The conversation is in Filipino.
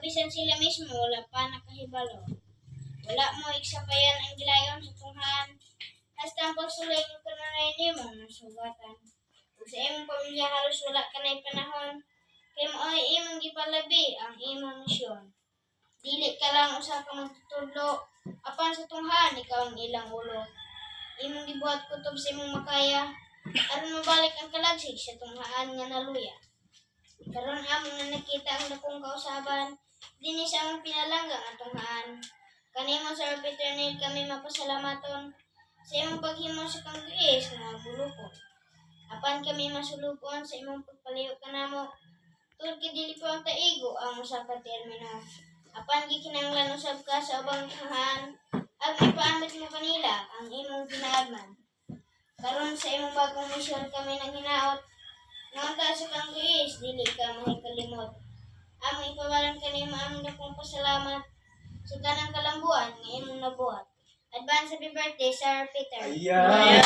bisan sila mismo wala pa nakahibalo. Wala mo iksapayan ang gilayon sa tunghan. Hasta ang pagsulay ng kanunay nimo nasugatan. Kung sa imong pamilya halos wala ka na'y panahon, kaya mo ay imong gipalabi ang imong misyon. Dili ka lang usa ka magtutudlo, apan sa tunghan ikaw ang ilang ulo. Imong gibuhat kutob sa imong makaya, aron mabalik ang kalagsig sa tunghaan nga naluya. Karon among na nakita ang dakong kausaban, dinhi sa among pinalanggang ang tunghaan. Kanimo Sir Peter Neil kami mapasalamaton sa imong paghimo sa kangguis nga bulukon. Apan kami masulukon sa imong pagpaliw kanamo. Tungod kay dili pa ang taigo ang usa ka termino. Apan gikinahanglan usab ka sa ubang tunghaan, ag ipaamit mo kanila ang imong ginaagman. Karon sa imong bagong misyon kami nang hinaot, nanganta sa kangguis, dili ka mahikalimot. Among ipawalan kanimo among dakong pasalamat sa tanang kalambuan nga imong nabuhat. Advance happy birthday, Sir Peter. Ayan.